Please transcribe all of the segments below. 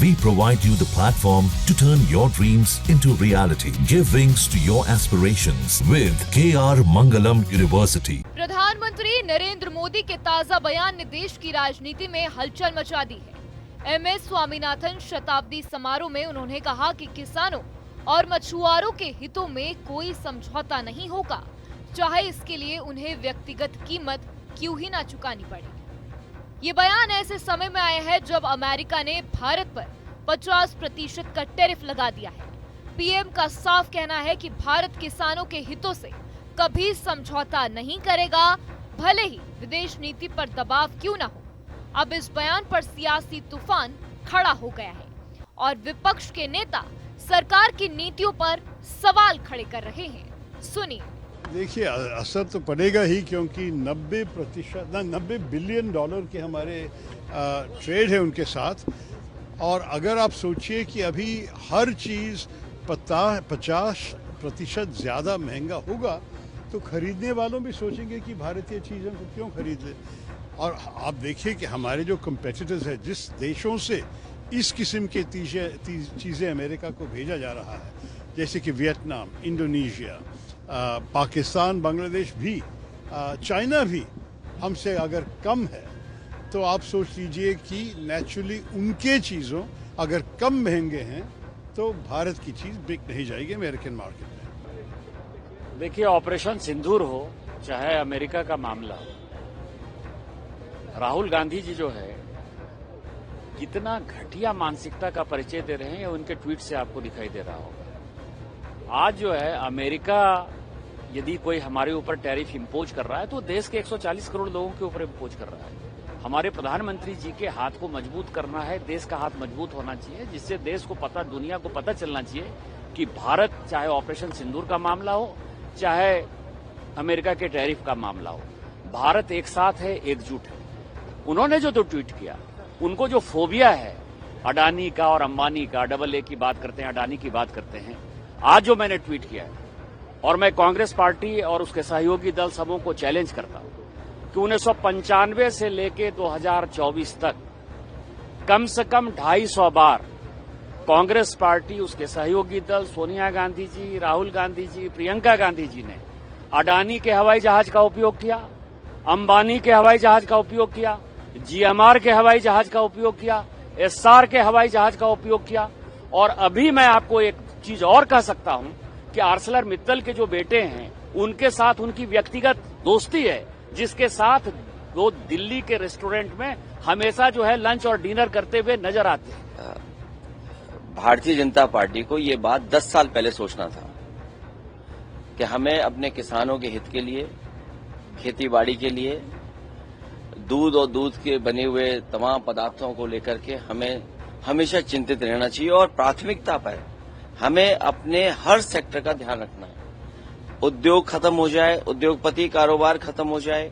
We provide you the platform to turn your dreams into reality. Give wings to your aspirations with KR Mangalam University. प्रधानमंत्री नरेंद्र मोदी के ताजा बयान ने देश की राजनीति में हलचल मचा दी है। MS स्वामीनाथन शताब्दी समारोह में उन्होंने कहा कि किसानों और मछुआरों के हितों में कोई समझौता नहीं होगा, चाहे इसके लिए उन्हें व्यक्तिगत कीमत क्यों ही ना चुकानी पड़े। ये बयान ऐसे समय में आया है जब अमेरिका ने भारत पर 50% का टैरिफ लगा दिया है। पीएम का साफ कहना है कि भारत किसानों के हितों से कभी समझौता नहीं करेगा, भले ही विदेश नीति पर दबाव क्यों ना हो। अब इस बयान पर सियासी तूफान खड़ा हो गया है और विपक्ष के नेता सरकार की नीतियों पर सवाल खड़े कर रहे हैं। सुनिए। देखिए, असर तो पड़ेगा ही, क्योंकि 90 बिलियन डॉलर के हमारे ट्रेड है उनके साथ। और अगर आप सोचिए कि अभी हर चीज़ 50% ज़्यादा महंगा होगा, तो खरीदने वालों भी सोचेंगे कि भारतीय चीज़ों को क्यों खरीद ले। और आप देखिए कि हमारे जो कंपेटिटर्स हैं, जिस देशों से इस किस्म के चीज़ें अमेरिका को भेजा जा रहा है, जैसे कि वियतनाम, इंडोनेशिया, पाकिस्तान, बांग्लादेश भी, चाइना भी हमसे अगर कम है, तो आप सोच लीजिए कि नेचुरली उनके चीज़ों अगर कम महंगे हैं तो भारत की चीज़ बिक नहीं जाएगी अमेरिकन मार्केट में। देखिए, ऑपरेशन सिंदूर हो चाहे अमेरिका का मामला हो, राहुल गांधी जी जो है कितना घटिया मानसिकता का परिचय दे रहे हैं, उनके ट्वीट से आपको दिखाई दे रहा होगा। आज जो है अमेरिका यदि कोई हमारे ऊपर टैरिफ इंपोज कर रहा है तो देश के 140 करोड़ लोगों के ऊपर इंपोज कर रहा है। हमारे प्रधानमंत्री जी के हाथ को मजबूत करना है, देश का हाथ मजबूत होना चाहिए, जिससे देश को पता, दुनिया को पता चलना चाहिए कि भारत, चाहे ऑपरेशन सिंदूर का मामला हो चाहे अमेरिका के टैरिफ का मामला हो, भारत एक साथ है, एकजुट है। उन्होंने जो ट्वीट किया, उनको जो फोबिया है अडानी का और अंबानी का, AA की बात करते हैं, अडानी की बात करते हैं। आज जो मैंने ट्वीट किया है, और मैं कांग्रेस पार्टी और उसके सहयोगी दल सबों को चैलेंज करता हूं कि 1995 से लेके 2024 तक कम से कम 250 बार कांग्रेस पार्टी, उसके सहयोगी दल, सोनिया गांधी जी, राहुल गांधी जी, प्रियंका गांधी जी ने अडानी के हवाई जहाज का उपयोग किया, अंबानी के हवाई जहाज का उपयोग किया, GMR के हवाई जहाज का उपयोग किया, SR के हवाई जहाज का उपयोग किया। और अभी मैं आपको एक चीज और कह सकता हूं कि आर्सलर मित्तल के जो बेटे हैं, उनके साथ उनकी व्यक्तिगत दोस्ती है, जिसके साथ वो दिल्ली के रेस्टोरेंट में हमेशा जो है लंच और डिनर करते हुए नजर आते हैं। भारतीय जनता पार्टी को ये बात 10 साल पहले सोचना था कि हमें अपने किसानों के हित के लिए, खेतीबाड़ी के लिए, दूध और दूध के बने हुए तमाम पदार्थों को लेकर के हमें हमेशा चिंतित रहना चाहिए और प्राथमिकता पर हमें अपने हर सेक्टर का ध्यान रखना है। उद्योग खत्म हो जाए, उद्योगपति कारोबार खत्म हो जाए,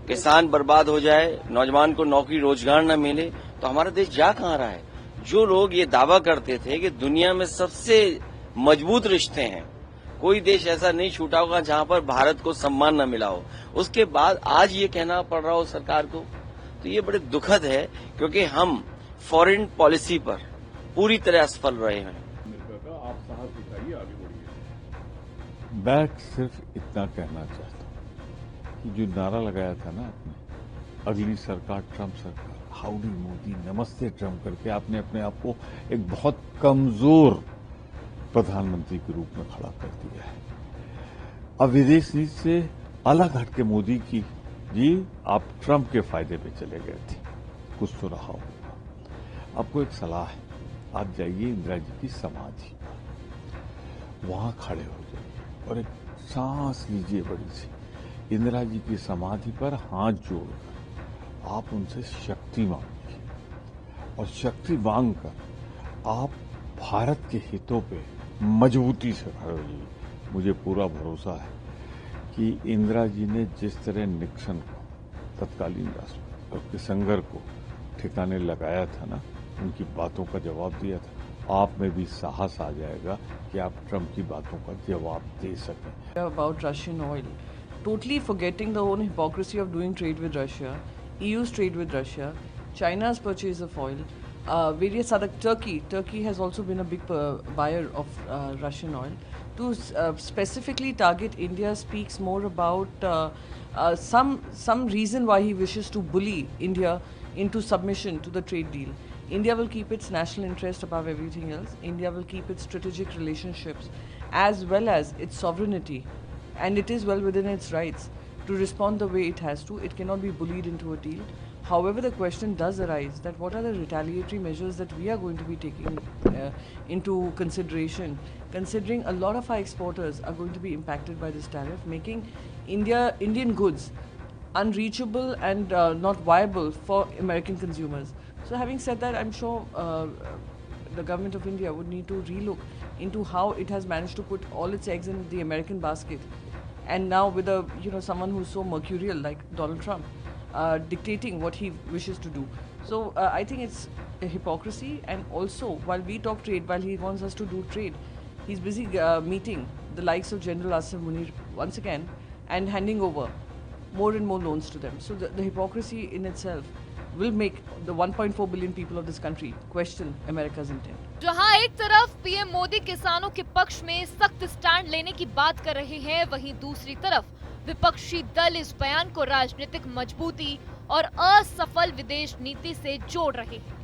किसान बर्बाद हो जाए, नौजवान को नौकरी रोजगार न मिले, तो हमारा देश जा कहां रहा है। जो लोग ये दावा करते थे कि दुनिया में सबसे मजबूत रिश्ते हैं, कोई देश ऐसा नहीं छूटा होगा जहां पर भारत को सम्मान न मिला हो, उसके बाद आज ये कहना पड़ रहा हो सरकार को, तो ये बड़े दुखद है, क्योंकि हम फॉरेन पॉलिसी पर पूरी तरह असफल रहे हैं। आप साहस दिखाइए, आगे बढ़िए। मैं सिर्फ इतना कहना चाहता हूं कि जो नारा लगाया था ना आपने, अगली सरकार ट्रंप सरकार, हाउडी मोदी, नमस्ते ट्रंप करके आपने अपने आप को एक बहुत कमजोर प्रधानमंत्री के रूप में खड़ा कर दिया है। अब विदेश नीति से अलग हटके मोदी की जी आप ट्रंप के फायदे पे चले गए थे, कुछ तो रहा होगा। आपको एक सलाह है, आप जाइए इंदिरा जी की समाधि पर, वहां खड़े हो जाइए और एक सांस लीजिए बड़ी सी। इंदिरा जी की समाधि पर हाथ जोड़कर आप उनसे शक्ति मांगिए और शक्ति मांगकर आप भारत के हितों पे मजबूती से खड़े होइए। मुझे पूरा भरोसा है कि इंदिरा जी ने जिस तरह निक्सन को, तत्कालीन राष्ट्रपति, और किसंगर को ठिकाने लगाया था ना, उनकी बातों का जवाब दिया था, आप में भी साहस आ जाएगा कि आप ट्रंप की बातों का जवाब दे सकें। About Russian oil, totally forgetting the whole hypocrisy of doing trade with Russia, EU's trade with Russia, China's purchase of oil, various other Turkey has also been a big buyer of Russian oil. To specifically target India speaks more about some reason why he wishes to bully India into submission to the trade deal. India will keep its national interest above everything else. India will keep its strategic relationships as well as its sovereignty, and it is well within its rights to respond the way it has to. It cannot be bullied into a deal. However, the question does arise that what are the retaliatory measures that we are going to be taking into consideration, considering a lot of our exporters are going to be impacted by this tariff, making Indian goods unreachable and not viable for American consumers. So having said that, I'm sure the government of India would need to relook into how it has managed to put all its eggs in the American basket, and now with someone who's so mercurial like Donald Trump dictating what he wishes to do. So I think it's a hypocrisy, and also while we talk trade, while he wants us to do trade, he's busy meeting the likes of General Asif Munir once again and handing over more and more loans to them. So the hypocrisy in itself will make the 1.4 billion people of this country question America's intent. जहां एक तरफ PM Modi किसानों के पक्ष में सख्त stand लेने की बात कर रहे हैं, वहीं दूसरी तरफ विपक्षी दल इस बयान को राजनीतिक मजबूती और असफल विदेश नीति से जोड़ रहे हैं।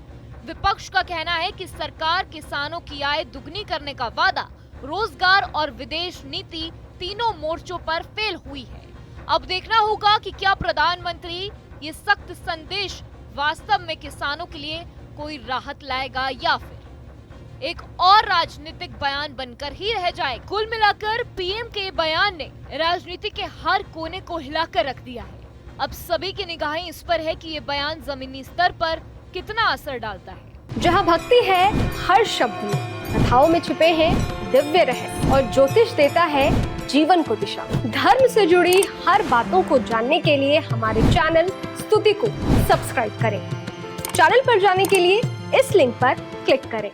विपक्ष का कहना है कि सरकार किसानों की आय दुगनी करने का वादा, रोजगार और विदेश नीति तीनों मोर्चों पर फेल हुई है। अब देखना होगा कि क्या प्रधानमंत्री ये सख्त संदेश वास्तव में किसानों के लिए कोई राहत लाएगा या फिर एक और राजनीतिक बयान बनकर ही रह जाए। कुल मिलाकर पीएम के बयान ने राजनीति के हर कोने को हिलाकर रख दिया है। अब सभी की निगाहें इस पर है कि ये बयान जमीनी स्तर पर कितना असर डालता है। जहां भक्ति है हर शब्द में, कथाओं में छिपे हैं दिव्य रहस्य और ज्योतिष देता है जीवन को दिशा। धर्म से जुड़ी हर बातों को जानने के लिए हमारे चैनल स्तुति को सब्सक्राइब करें। चैनल पर जाने के लिए इस लिंक पर क्लिक करें।